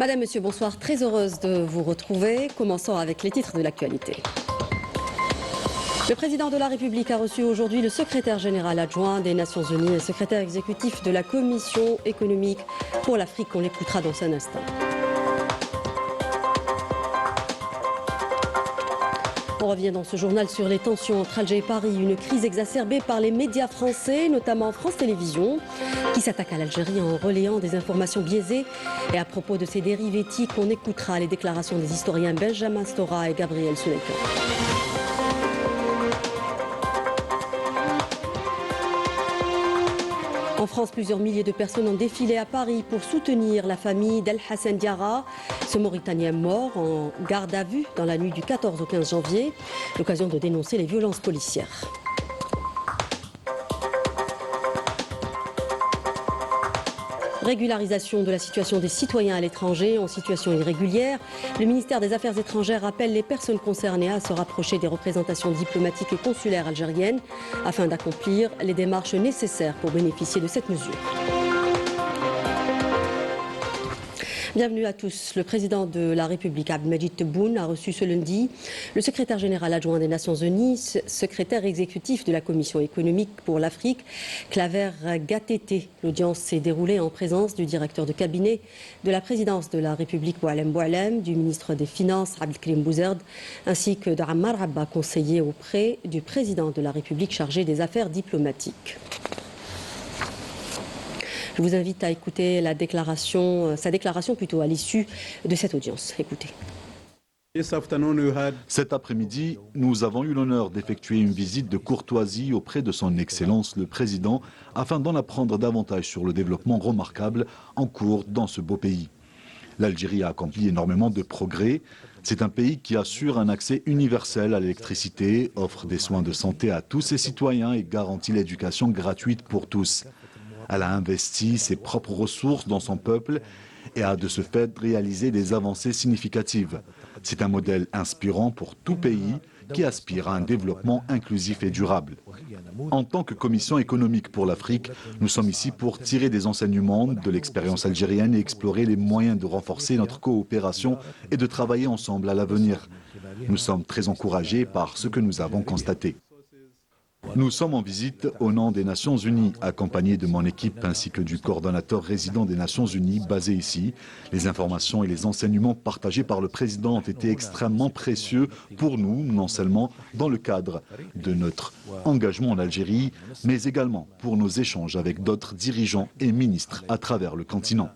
Madame, Monsieur, bonsoir. Très heureuse de vous retrouver. Commençons avec les titres de l'actualité. Le président de la République a reçu aujourd'hui le secrétaire général adjoint des Nations Unies et secrétaire exécutif de la Commission économique pour l'Afrique. On l'écoutera dans un instant. On revient dans ce journal sur les tensions entre Alger et Paris, une crise exacerbée par les médias français, notamment France Télévisions, qui s'attaque à l'Algérie en relayant des informations biaisées. Et à propos de ces dérives éthiques, on écoutera les déclarations des historiens Benjamin Stora et Gabriel Souleykan. En France, plusieurs milliers de personnes ont défilé à Paris pour soutenir la famille d'El Hassan Diarra, ce Mauritanien mort en garde à vue dans la nuit du 14 au 15 janvier, l'occasion de dénoncer les violences policières. Régularisation de la situation des citoyens à l'étranger en situation irrégulière. Le ministère des Affaires étrangères appelle les personnes concernées à se rapprocher des représentations diplomatiques et consulaires algériennes afin d'accomplir les démarches nécessaires pour bénéficier de cette mesure. Bienvenue à tous. Le président de la République, Abdelmadjid Tebboune, a reçu ce lundi le secrétaire général adjoint des Nations Unies, secrétaire exécutif de la Commission économique pour l'Afrique, Claver Gatete. L'audience s'est déroulée en présence du directeur de cabinet de la présidence de la République, Boualem Boualem, du ministre des Finances, Abdelkrim Bouzerd, ainsi que d'Ammar Abba, conseiller auprès du président de la République chargé des affaires diplomatiques. Je vous invite à écouter sa déclaration à l'issue de cette audience. Écoutez. Cet après-midi, nous avons eu l'honneur d'effectuer une visite de courtoisie auprès de son Excellence le Président afin d'en apprendre davantage sur le développement remarquable en cours dans ce beau pays. L'Algérie a accompli énormément de progrès. C'est un pays qui assure un accès universel à l'électricité, offre des soins de santé à tous ses citoyens et garantit l'éducation gratuite pour tous. Elle a investi ses propres ressources dans son peuple et a de ce fait réalisé des avancées significatives. C'est un modèle inspirant pour tout pays qui aspire à un développement inclusif et durable. En tant que Commission économique pour l'Afrique, nous sommes ici pour tirer des enseignements de l'expérience algérienne et explorer les moyens de renforcer notre coopération et de travailler ensemble à l'avenir. Nous sommes très encouragés par ce que nous avons constaté. Nous sommes en visite au nom des Nations Unies, accompagnés de mon équipe ainsi que du coordonnateur résident des Nations Unies basé ici. Les informations et les enseignements partagés par le président ont été extrêmement précieux pour nous, non seulement dans le cadre de notre engagement en Algérie, mais également pour nos échanges avec d'autres dirigeants et ministres à travers le continent.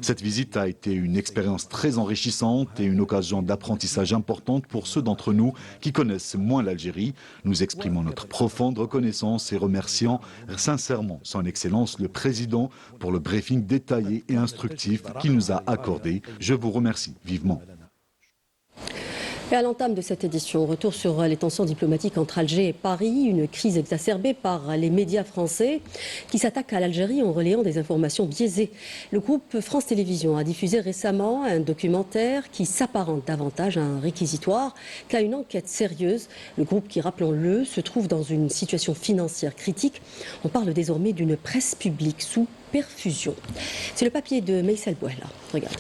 Cette visite a été une expérience très enrichissante et une occasion d'apprentissage importante pour ceux d'entre nous qui connaissent moins l'Algérie. Nous exprimons notre profonde reconnaissance et remercions sincèrement son Excellence le Président pour le briefing détaillé et instructif qu'il nous a accordé. Je vous remercie vivement. Et à l'entame de cette édition, retour sur les tensions diplomatiques entre Alger et Paris, une crise exacerbée par les médias français qui s'attaquent à l'Algérie en relayant des informations biaisées. Le groupe France Télévisions a diffusé récemment un documentaire qui s'apparente davantage à un réquisitoire qu'à une enquête sérieuse. Le groupe qui, rappelons-le, se trouve dans une situation financière critique. On parle désormais d'une presse publique sous perfusion. C'est le papier de Meïssel Bouhla. Regardez.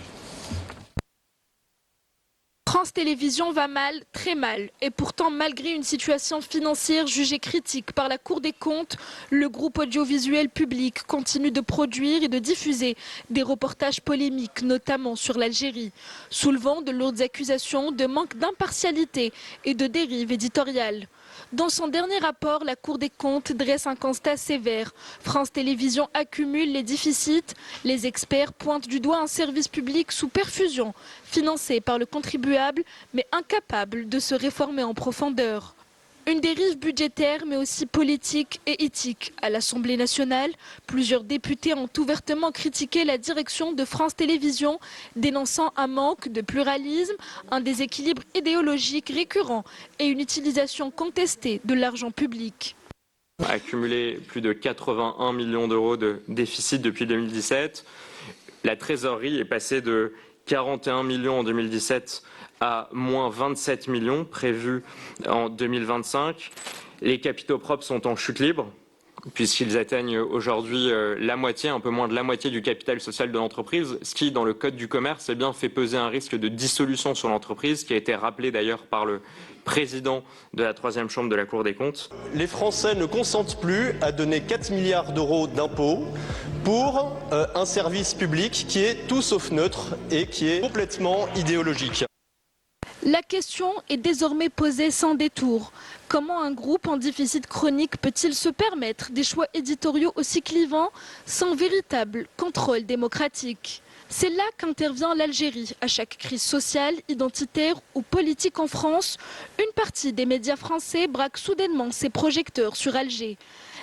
France Télévisions va mal, très mal. Et pourtant, malgré une situation financière jugée critique par la Cour des comptes, le groupe audiovisuel public continue de produire et de diffuser des reportages polémiques, notamment sur l'Algérie, soulevant de lourdes accusations de manque d'impartialité et de dérive éditoriale. Dans son dernier rapport, la Cour des comptes dresse un constat sévère. France Télévisions accumule les déficits. Les experts pointent du doigt un service public sous perfusion, financé par le contribuable, mais incapable de se réformer en profondeur. Une dérive budgétaire mais aussi politique et éthique. À l'Assemblée nationale, plusieurs députés ont ouvertement critiqué la direction de France Télévisions, dénonçant un manque de pluralisme, un déséquilibre idéologique récurrent et une utilisation contestée de l'argent public. Accumulé plus de 81 millions d'euros de déficit depuis 2017. La trésorerie est passée de 41 millions en 2017 à moins 27 millions prévus en 2025. Les capitaux propres sont en chute libre. puisqu'ils atteignent aujourd'hui la moitié, un peu moins de la moitié du capital social de l'entreprise, ce qui, dans le code du commerce, eh bien, fait peser un risque de dissolution sur l'entreprise, qui a été rappelé d'ailleurs par le président de la troisième chambre de la Cour des comptes. Les Français ne consentent plus à donner 4 milliards d'euros d'impôts pour un service public qui est tout sauf neutre et qui est complètement idéologique. La question est désormais posée sans détour. Comment un groupe en déficit chronique peut-il se permettre des choix éditoriaux aussi clivants sans véritable contrôle démocratique ? C'est là qu'intervient l'Algérie. À chaque crise sociale, identitaire ou politique en France, une partie des médias français braque soudainement ses projecteurs sur Alger.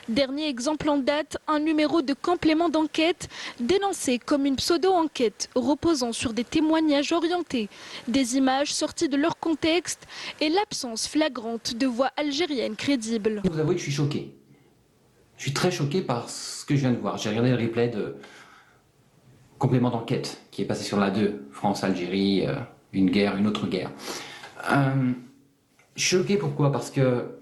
Dernier exemple en date, un numéro de complément d'enquête dénoncé comme une pseudo-enquête reposant sur des témoignages orientés, des images sorties de leur contexte et l'absence flagrante de voix algériennes crédibles. Je vous avoue que je suis choqué. Je suis très choqué par ce que je viens de voir. J'ai regardé le replay de complément d'enquête qui est passé sur la 2, France-Algérie, une guerre, une autre guerre. Je suis choqué pourquoi ? Parce que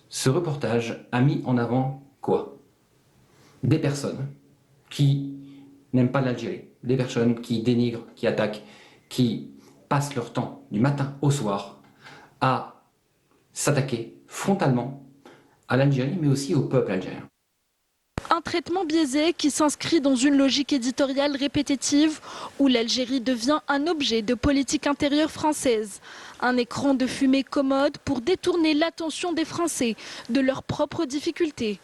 ce reportage a mis en avant quoi ? Des personnes qui n'aiment pas l'Algérie, des personnes qui dénigrent, qui attaquent, qui passent leur temps du matin au soir à s'attaquer frontalement à l'Algérie, mais aussi au peuple algérien. Un traitement biaisé qui s'inscrit dans une logique éditoriale répétitive où l'Algérie devient un objet de politique intérieure française. Un écran de fumée commode pour détourner l'attention des Français de leurs propres difficultés.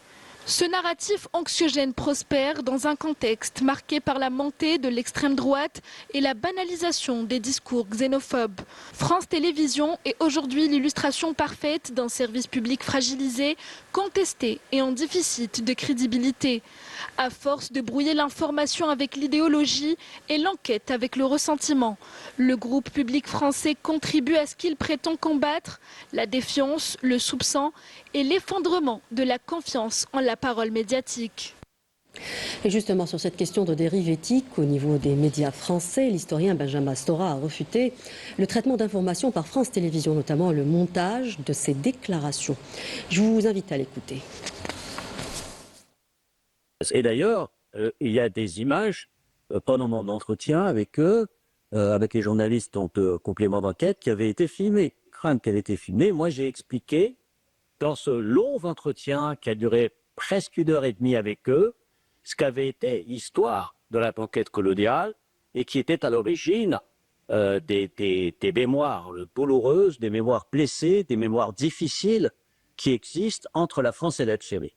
Ce narratif anxiogène prospère dans un contexte marqué par la montée de l'extrême droite et la banalisation des discours xénophobes. France Télévisions est aujourd'hui l'illustration parfaite d'un service public fragilisé, contesté et en déficit de crédibilité. À force de brouiller l'information avec l'idéologie et l'enquête avec le ressentiment, le groupe public français contribue à ce qu'il prétend combattre, la défiance, le soupçon et l'effondrement de la confiance en la parole médiatique. Et justement, sur cette question de dérive éthique au niveau des médias français, l'historien Benjamin Stora a refuté le traitement d'informations par France Télévisions, notamment le montage de ses déclarations. Je vous invite à l'écouter. Et d'ailleurs, il y a des images pendant mon entretien avec eux, avec les journalistes de complément d'enquête, qui avaient été filmées. Crainte qu'elle ait été filmée. Moi, j'ai expliqué dans ce long entretien qui a duré presque 1h30 avec eux, ce qu'avait été l'histoire de la conquête coloniale et qui était à l'origine des mémoires douloureuses, des mémoires blessées, des mémoires difficiles qui existent entre la France et l'Algérie.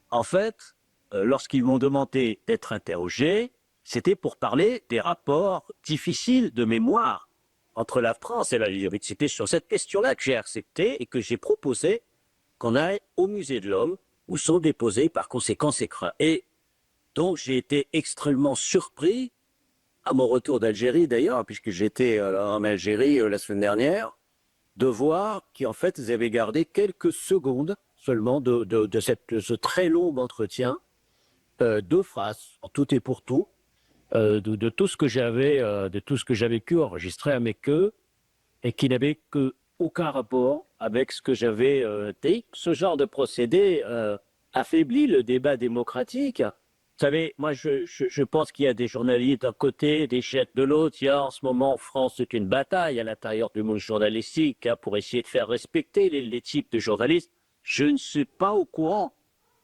En fait, lorsqu'ils m'ont demandé d'être interrogé, c'était pour parler des rapports difficiles de mémoire entre la France et l'Algérie. C'était sur cette question-là que j'ai accepté et que j'ai proposé qu'on aille au musée de l'Homme où sont déposés par conséquent ces crins. Et donc j'ai été extrêmement surpris, à mon retour d'Algérie d'ailleurs, puisque j'étais en Algérie la semaine dernière, de voir qu'en fait ils avaient gardé quelques secondes seulement de ce très long entretien, 2 phrases, en tout et pour tout, de tout ce que j'avais pu enregistrer avec eux et qui n'avait aucun rapport avec ce que j'avais dit. Ce genre de procédé affaiblit le débat démocratique. Vous savez, moi je pense qu'il y a des journalistes d'un côté, des chaînes de l'autre. Il y a en ce moment en France, c'est une bataille à l'intérieur du monde journalistique pour essayer de faire respecter les types de journalistes. Je ne suis pas au courant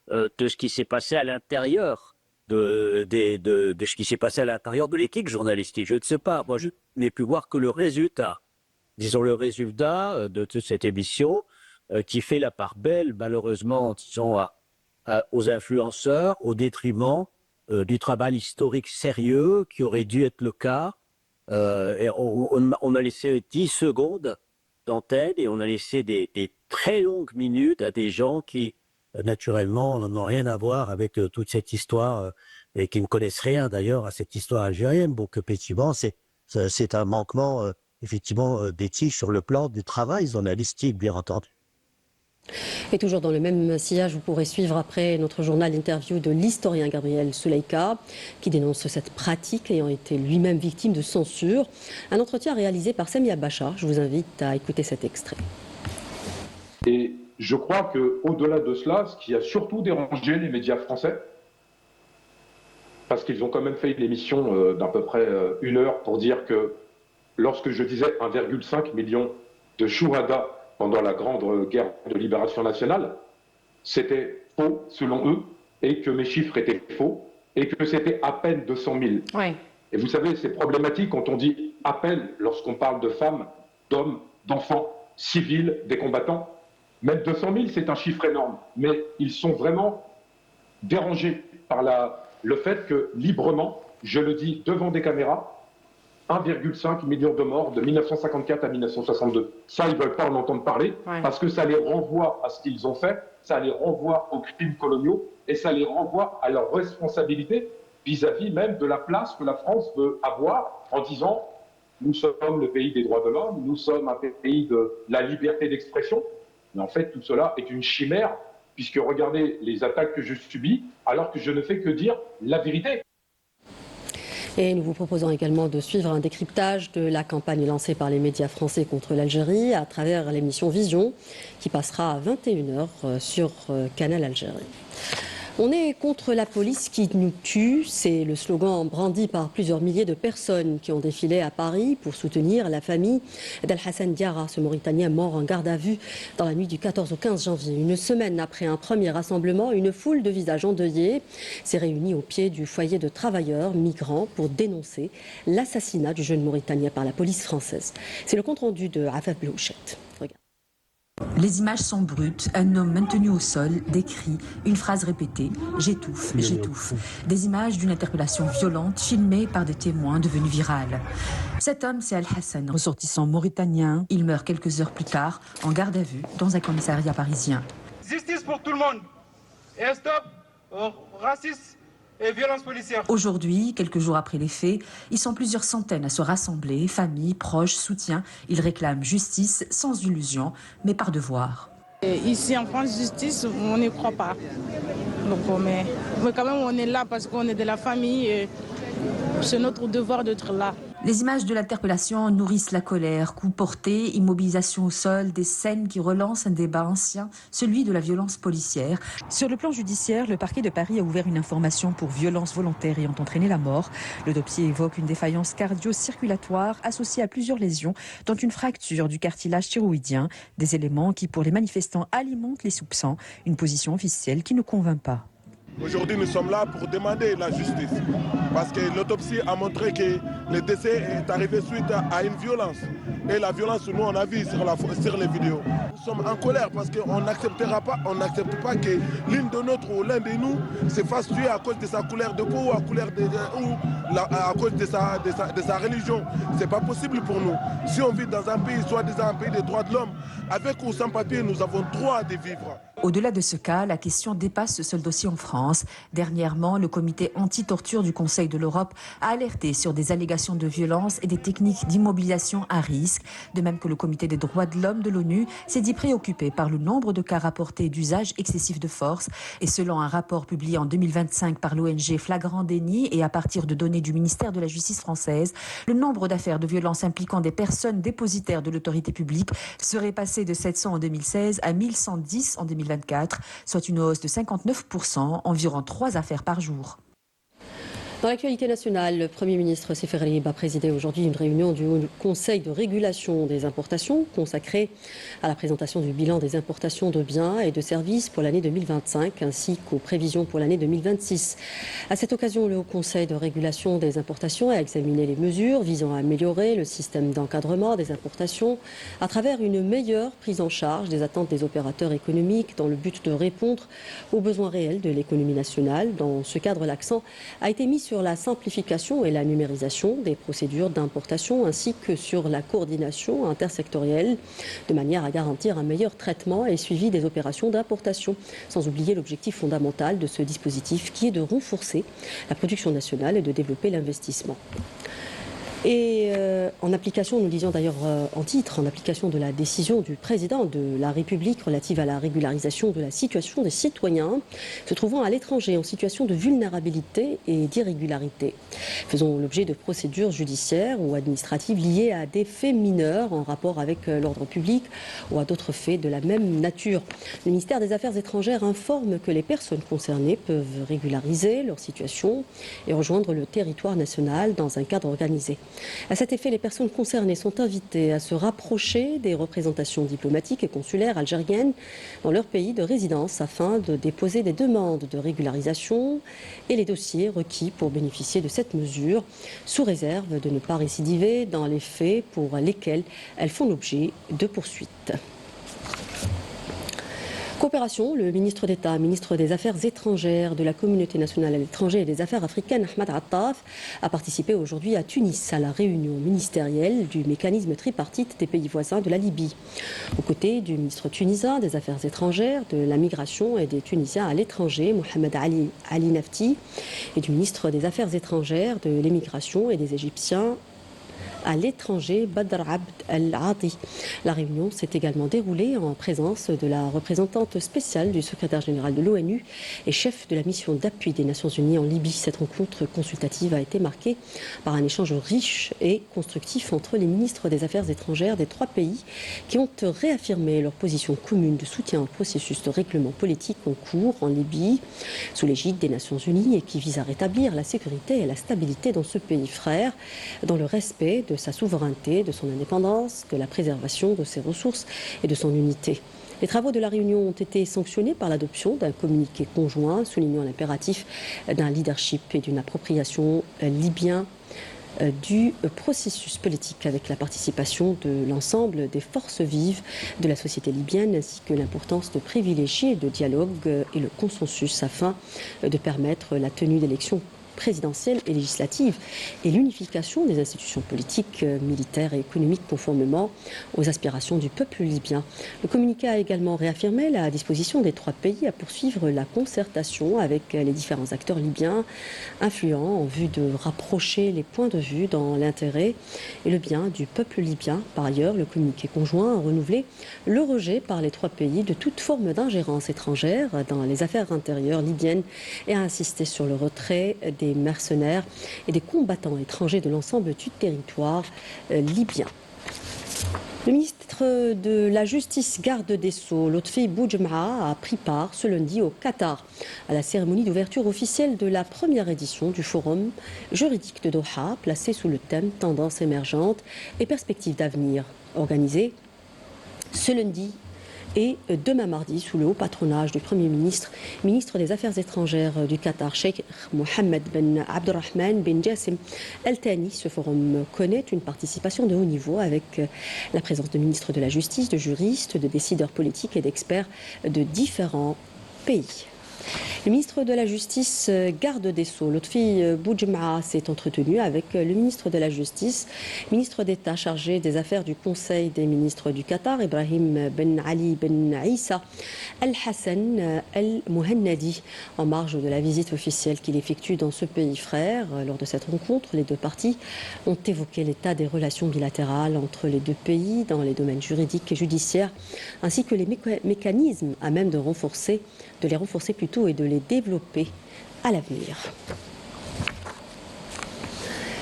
de ce qui s'est passé à l'intérieur de ce qui s'est passé à l'intérieur de l'équipe journalistique. Je ne sais pas. Moi, je n'ai pu voir que le résultat. Disons le résultat de cette émission qui fait la part belle, malheureusement, disons, aux influenceurs, au détriment du travail historique sérieux qui aurait dû être le cas. Et on a laissé 10 secondes d'antenne et on a laissé des très longues minutes à des gens qui, naturellement, n'ont rien à voir avec toute cette histoire et qui ne connaissent rien d'ailleurs à cette histoire algérienne. Donc, effectivement, c'est un manquement effectivement d'éthique sur le plan du travail journalistique, bien entendu. Et toujours dans le même sillage, vous pourrez suivre après notre journal l'interview de l'historien Gabriel Souleika, qui dénonce cette pratique ayant été lui-même victime de censure. Un entretien réalisé par Samia Bachar. Je vous invite à écouter cet extrait. Et je crois qu'au-delà de cela, ce qui a surtout dérangé les médias français, parce qu'ils ont quand même fait une émission d'à peu près 1 heure pour dire que lorsque je disais 1,5 million de Chouhada pendant la grande guerre de libération nationale, c'était faux selon eux, et que mes chiffres étaient faux, et que c'était à peine 200 000. Ouais. Et vous savez, c'est problématique quand on dit à peine lorsqu'on parle de femmes, d'hommes, d'enfants, civils, des combattants. Même 200 000, c'est un chiffre énorme. Mais ils sont vraiment dérangés par le fait que, librement, je le dis devant des caméras, 1,5 million de morts de 1954 à 1962. Ça, ils ne veulent pas en entendre parler, parce que ça les renvoie à ce qu'ils ont fait, ça les renvoie aux crimes coloniaux, et ça les renvoie à leur responsabilité vis-à-vis même de la place que la France veut avoir en disant « nous sommes le pays des droits de l'homme, nous sommes un pays de la liberté d'expression ». Mais en fait, tout cela est une chimère, puisque regardez les attaques que je subis, alors que je ne fais que dire la vérité. Et nous vous proposons également de suivre un décryptage de la campagne lancée par les médias français contre l'Algérie à travers l'émission Vision, qui passera à 21h sur Canal Algérie. On est contre la police qui nous tue, c'est le slogan brandi par plusieurs milliers de personnes qui ont défilé à Paris pour soutenir la famille d'Al-Hassan Diarra, ce Mauritanien mort en garde à vue dans la nuit du 14 au 15 janvier. Une semaine après un premier rassemblement, une foule de visages endeuillés s'est réunie au pied du foyer de travailleurs migrants pour dénoncer l'assassinat du jeune Mauritanien par la police française. C'est le compte-rendu de Afaf Blouchet. Regarde. Les images sont brutes, un homme maintenu au sol, des cris, une phrase répétée, « j'étouffe, j'étouffe ». Des images d'une interpellation violente filmées par des témoins devenus virales. Cet homme, c'est Al-Hassan, ressortissant mauritanien. Il meurt quelques heures plus tard, en garde à vue, dans un commissariat parisien. Justice pour tout le monde et stop au racisme et violence policière. Aujourd'hui, quelques jours après les faits, ils sont plusieurs centaines à se rassembler, familles, proches, soutien. Ils réclament justice sans illusion, mais par devoir. Et ici en France, justice, on n'y croit pas. Donc, mais quand même, on est là parce qu'on est de la famille et c'est notre devoir d'être là. Les images de l'interpellation nourrissent la colère, coups portés, immobilisation au sol, des scènes qui relancent un débat ancien, celui de la violence policière. Sur le plan judiciaire, le parquet de Paris a ouvert une information pour violence volontaire ayant entraîné la mort. Le dossier évoque une défaillance cardio-circulatoire associée à plusieurs lésions, dont une fracture du cartilage thyroïdien, des éléments qui, pour les manifestants, alimentent les soupçons, une position officielle qui ne convainc pas. Aujourd'hui, nous sommes là pour demander la justice, parce que l'autopsie a montré que le décès est arrivé suite à une violence. Et la violence, nous, on a vu sur les vidéos. Nous sommes en colère parce qu'on n'accepte pas que l'une de notre ou l'un de nous se fasse tuer à cause de sa couleur de peau ou à cause de sa religion. C'est pas possible pour nous. Si on vit dans un pays, soi-disant un pays des droits de l'homme, avec ou sans papier, nous avons droit de vivre. Au-delà de ce cas, la question dépasse ce seul dossier en France. Dernièrement, le comité anti-torture du Conseil de l'Europe a alerté sur des allégations de violence et des techniques d'immobilisation à risque. De même que le comité des droits de l'homme de l'ONU s'est dit préoccupé par le nombre de cas rapportés d'usage excessif de force. Et selon un rapport publié en 2025 par l'ONG Flagrant Déni et à partir de données du ministère de la Justice française, le nombre d'affaires de violence impliquant des personnes dépositaires de l'autorité publique serait passé de 700 en 2016 à 1110 en 2024, soit une hausse de 59%, environ 3 affaires par jour. Dans l'actualité nationale, le Premier ministre Seferib a présidé aujourd'hui une réunion du Haut Conseil de régulation des importations consacrée à la présentation du bilan des importations de biens et de services pour l'année 2025 ainsi qu'aux prévisions pour l'année 2026. À cette occasion, le Haut Conseil de régulation des importations a examiné les mesures visant à améliorer le système d'encadrement des importations à travers une meilleure prise en charge des attentes des opérateurs économiques dans le but de répondre aux besoins réels de l'économie nationale. Dans ce cadre, l'accent a été mis sur la simplification et la numérisation des procédures d'importation ainsi que sur la coordination intersectorielle de manière à garantir un meilleur traitement et suivi des opérations d'importation, sans oublier l'objectif fondamental de ce dispositif qui est de renforcer la production nationale et de développer l'investissement. Et en application, nous disions d'ailleurs en titre, en application de la décision du président de la République relative à la régularisation de la situation des citoyens se trouvant à l'étranger en situation de vulnérabilité et d'irrégularité, faisant l'objet de procédures judiciaires ou administratives liées à des faits mineurs en rapport avec l'ordre public ou à d'autres faits de la même nature. Le ministère des Affaires étrangères informe que les personnes concernées peuvent régulariser leur situation et rejoindre le territoire national dans un cadre organisé. À cet effet, les personnes concernées sont invitées à se rapprocher des représentations diplomatiques et consulaires algériennes dans leur pays de résidence afin de déposer des demandes de régularisation et les dossiers requis pour bénéficier de cette mesure, sous réserve de ne pas récidiver dans les faits pour lesquels elles font l'objet de poursuites. Coopération, le ministre d'État, ministre des Affaires étrangères de la communauté nationale à l'étranger et des Affaires africaines, Ahmed Attaf, a participé aujourd'hui à Tunis à la réunion ministérielle du mécanisme tripartite des pays voisins de la Libye. Aux côtés du ministre tunisien des Affaires étrangères, de la migration et des Tunisiens à l'étranger, Mohamed Ali Nafti, et du ministre des Affaires étrangères, de l'émigration et des Égyptiens à l'étranger, Badr Abd Al-Adi. La réunion s'est également déroulée en présence de la représentante spéciale du secrétaire général de l'ONU et chef de la mission d'appui des Nations Unies en Libye. Cette rencontre consultative a été marquée par un échange riche et constructif entre les ministres des Affaires étrangères des trois pays qui ont réaffirmé leur position commune de soutien au processus de règlement politique en cours en Libye, sous l'égide des Nations Unies et qui vise à rétablir la sécurité et la stabilité dans ce pays frère, dans le respect de sa souveraineté, de son indépendance, de la préservation de ses ressources et de son unité. Les travaux de la réunion ont été sanctionnés par l'adoption d'un communiqué conjoint soulignant l'impératif d'un leadership et d'une appropriation libyen du processus politique avec la participation de l'ensemble des forces vives de la société libyenne ainsi que l'importance de privilégier le dialogue et le consensus afin de permettre la tenue d'élections présidentielle et législative et l'unification des institutions politiques, militaires et économiques conformément aux aspirations du peuple libyen. Le communiqué a également réaffirmé la disposition des trois pays à poursuivre la concertation avec les différents acteurs libyens influents en vue de rapprocher les points de vue dans l'intérêt et le bien du peuple libyen. Par ailleurs, le communiqué conjoint a renouvelé le rejet par les trois pays de toute forme d'ingérence étrangère dans les affaires intérieures libyennes et a insisté sur le retrait des mercenaires et des combattants étrangers de l'ensemble du territoire libyen. Le ministre de la Justice, garde des Sceaux, Lotfi Boudjemra, a pris part ce lundi au Qatar à la cérémonie d'ouverture officielle de la première édition du Forum juridique de Doha, placé sous le thème Tendances émergentes et perspectives d'avenir, organisé ce lundi et demain mardi sous le haut patronage du Premier ministre, ministre des Affaires étrangères du Qatar, Cheikh Mohammed Ben Abdurrahman Ben Jassim Al Thani. Ce forum connaît une participation de haut niveau avec la présence de ministres de la Justice, de juristes, de décideurs politiques et d'experts de différents pays. Le ministre de la Justice, garde des Sceaux, Lotfi Boudjemra, s'est entretenu avec le ministre de la Justice, ministre d'État chargé des affaires du Conseil des ministres du Qatar, Ibrahim Ben Ali Ben Issa Al-Hassan Al-Muhannadi, en marge de la visite officielle qu'il effectue dans ce pays frère. Lors de cette rencontre, les deux parties ont évoqué l'état des relations bilatérales entre les deux pays dans les domaines juridiques et judiciaires, ainsi que les mécanismes à même de les renforcer plutôt et de les développer à l'avenir.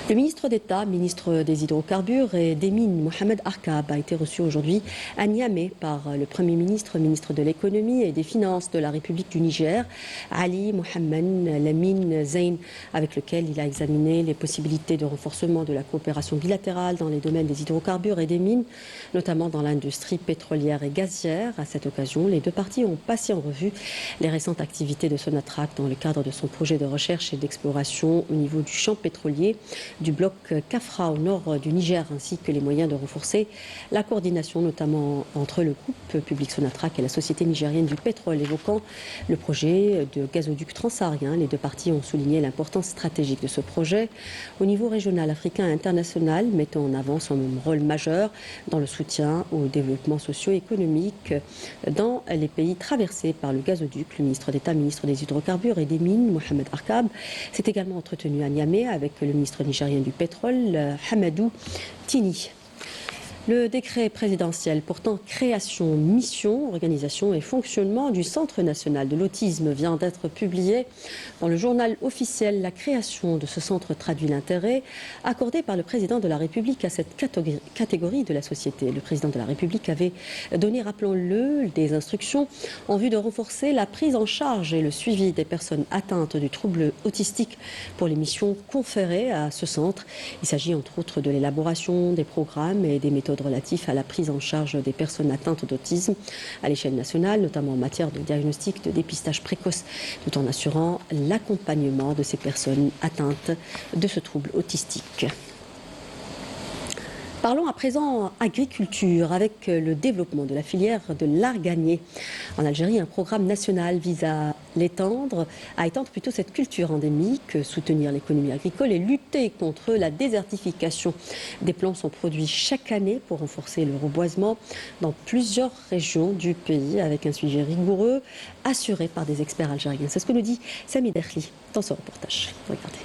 Le ministre d'État, ministre des Hydrocarbures et des Mines, Mohamed Arkab, a été reçu aujourd'hui à Niamey par le Premier ministre, ministre de l'Économie et des Finances de la République du Niger, Ali Mohamed Lamine Zein, avec lequel il a examiné les possibilités de renforcement de la coopération bilatérale dans les domaines des hydrocarbures et des mines, notamment dans l'industrie pétrolière et gazière. À cette occasion, les deux parties ont passé en revue les récentes activités de Sonatrach dans le cadre de son projet de recherche et d'exploration au niveau du champ pétrolier du bloc Kafra au nord du Niger, ainsi que les moyens de renforcer la coordination, notamment entre le groupe public Sonatrach et la Société nigérienne du pétrole. Évoquant le projet de gazoduc transsaharien, les deux parties ont souligné l'importance stratégique de ce projet au niveau régional, africain et international, mettant en avant son rôle majeur dans le soutien au développement socio-économique dans les pays traversés par le gazoduc. Le ministre d'État, ministre des Hydrocarbures et des Mines, Mohamed Arkab, s'est également entretenu à Niamey avec le ministre nigérien algérien du pétrole, Hamadou Tini. Le décret présidentiel portant création, mission, organisation et fonctionnement du Centre national de l'autisme vient d'être publié dans le journal officiel. La création de ce centre traduit l'intérêt accordé par le président de la République à cette catégorie de la société. Le président de la République avait donné, rappelons-le, des instructions en vue de renforcer la prise en charge et le suivi des personnes atteintes du trouble autistique pour les missions conférées à ce centre. Il s'agit entre autres de l'élaboration des programmes et des méthodes relatifs à la prise en charge des personnes atteintes d'autisme à l'échelle nationale, notamment en matière de diagnostic, de dépistage précoce, tout en assurant l'accompagnement de ces personnes atteintes de ce trouble autistique. Parlons à présent agriculture avec le développement de la filière de l'arganier. En Algérie, un programme national vise à étendre plutôt cette culture endémique, soutenir l'économie agricole et lutter contre la désertification. Des plans sont produits chaque année pour renforcer le reboisement dans plusieurs régions du pays avec un suivi rigoureux assuré par des experts algériens. C'est ce que nous dit Sami Derli dans ce reportage. Regardez.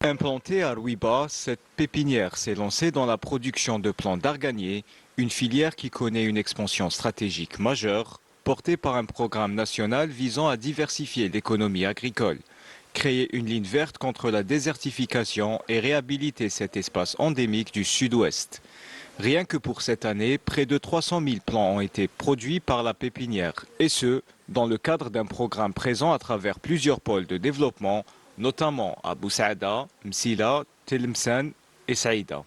Implantée à Rouiba, cette pépinière s'est lancée dans la production de plants d'arganier, une filière qui connaît une expansion stratégique majeure, portée par un programme national visant à diversifier l'économie agricole, créer une ligne verte contre la désertification et réhabiliter cet espace endémique du sud-ouest. Rien que pour cette année, près de 300 000 plants ont été produits par la pépinière, et ce, dans le cadre d'un programme présent à travers plusieurs pôles de développement, notamment à Boussaada, Msila, Tlemcen et Saïda.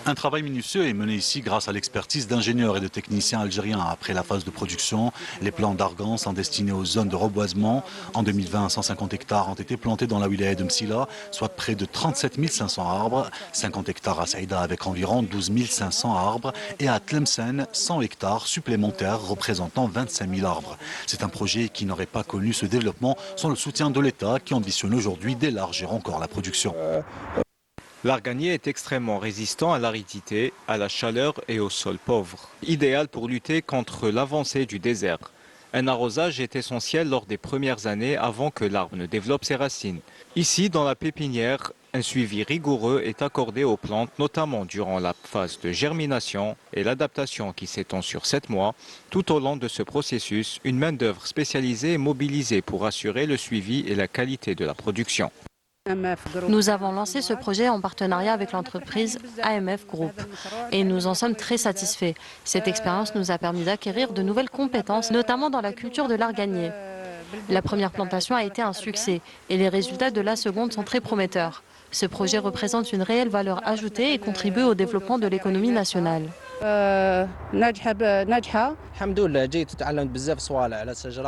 Un travail minutieux est mené ici grâce à l'expertise d'ingénieurs et de techniciens algériens. Après la phase de production, les plants d'argan sont destinés aux zones de reboisement. En 2020, 150 hectares ont été plantés dans la wilaya de Msila, soit près de 37 500 arbres, 50 hectares à Saïda avec environ 12 500 arbres et à Tlemcen, 100 hectares supplémentaires représentant 25 000 arbres. C'est un projet qui n'aurait pas connu ce développement sans le soutien de l'État qui ambitionne aujourd'hui d'élargir encore la production. L'arganier est extrêmement résistant à l'aridité, à la chaleur et au sol pauvre, idéal pour lutter contre l'avancée du désert. Un arrosage est essentiel lors des premières années avant que l'arbre ne développe ses racines. Ici, dans la pépinière, un suivi rigoureux est accordé aux plantes, notamment durant la phase de germination et l'adaptation qui s'étend sur 7 mois. Tout au long de ce processus, une main-d'œuvre spécialisée est mobilisée pour assurer le suivi et la qualité de la production. Nous avons lancé ce projet en partenariat avec l'entreprise AMF Group et nous en sommes très satisfaits. Cette expérience nous a permis d'acquérir de nouvelles compétences, notamment dans la culture de l'arganier. La première plantation a été un succès et les résultats de la seconde sont très prometteurs. Ce projet représente une réelle valeur ajoutée et contribue au développement de l'économie nationale.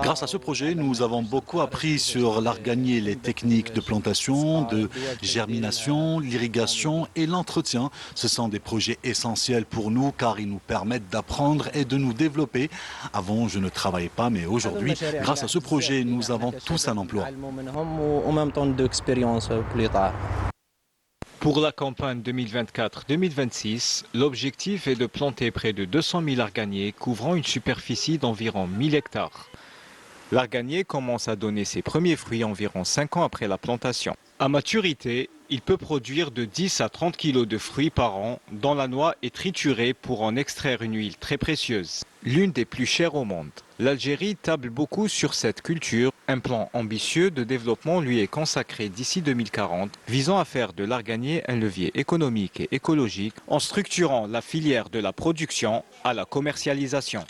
Grâce à ce projet, nous avons beaucoup appris sur l'arganier, les techniques de plantation, de germination, l'irrigation et l'entretien. Ce sont des projets essentiels pour nous car ils nous permettent d'apprendre et de nous développer. Avant, je ne travaillais pas, mais aujourd'hui, grâce à ce projet, nous avons tous un emploi. Pour la campagne 2024-2026, l'objectif est de planter près de 200 000 arganiers couvrant une superficie d'environ 1000 hectares. L'arganier commence à donner ses premiers fruits environ 5 ans après la plantation. À maturité, il peut produire de 10 à 30 kg de fruits par an, dont la noix est triturée pour en extraire une huile très précieuse, l'une des plus chères au monde. L'Algérie table beaucoup sur cette culture. Un plan ambitieux de développement lui est consacré d'ici 2040, visant à faire de l'arganier un levier économique et écologique en structurant la filière de la production à la commercialisation.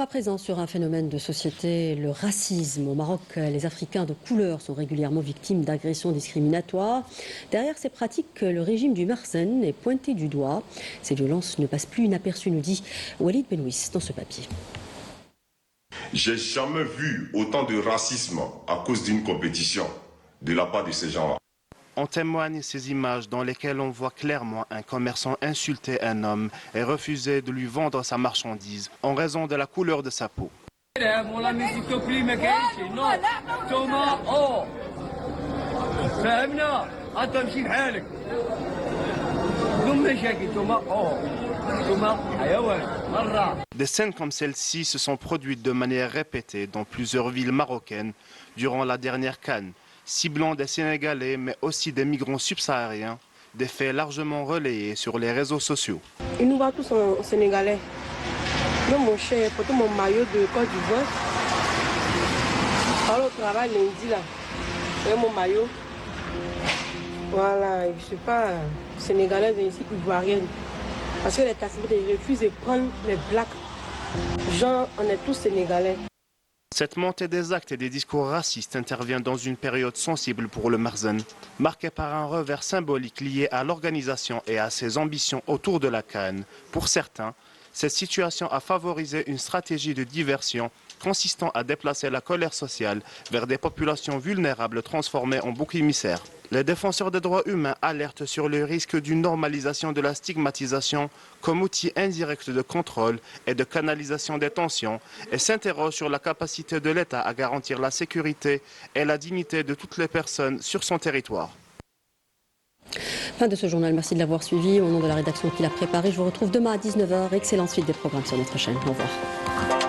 à présent sur un phénomène de société, le racisme. Au Maroc, les Africains de couleur sont régulièrement victimes d'agressions discriminatoires. Derrière ces pratiques, le régime du Mersen est pointé du doigt. Ces violences ne passent plus inaperçues, nous dit Walid Benouis dans ce papier. J'ai jamais vu autant de racisme à cause d'une compétition de la part de ces gens-là. En témoignent ces images dans lesquelles on voit clairement un commerçant insulter un homme et refuser de lui vendre sa marchandise en raison de la couleur de sa peau. Des scènes comme celle-ci se sont produites de manière répétée dans plusieurs villes marocaines durant la dernière CAN, ciblant des Sénégalais mais aussi des migrants subsahariens, des faits largement relayés sur les réseaux sociaux. Ils nous voient tous en Sénégalais. Moi, mon cher, pour tout mon maillot de Côte d'Ivoire. Alors, au travail lundi, là, j'ai mon maillot. Voilà, je ne suis pas sénégalaise, mais ici ivoirienne. Parce que les taxis refusent de prendre les blacks. Genre, on est tous sénégalais. Cette montée des actes et des discours racistes intervient dans une période sensible pour le Mersen, marquée par un revers symbolique lié à l'organisation et à ses ambitions autour de la CAN. Pour certains, cette situation a favorisé une stratégie de diversion consistant à déplacer la colère sociale vers des populations vulnérables transformées en boucs émissaires. Les défenseurs des droits humains alertent sur le risque d'une normalisation de la stigmatisation comme outil indirect de contrôle et de canalisation des tensions et s'interrogent sur la capacité de l'État à garantir la sécurité et la dignité de toutes les personnes sur son territoire. Fin de ce journal, merci de l'avoir suivi. Au nom de la rédaction qui l'a préparé, je vous retrouve demain à 19h. Excellente suite des programmes sur notre chaîne. Au revoir.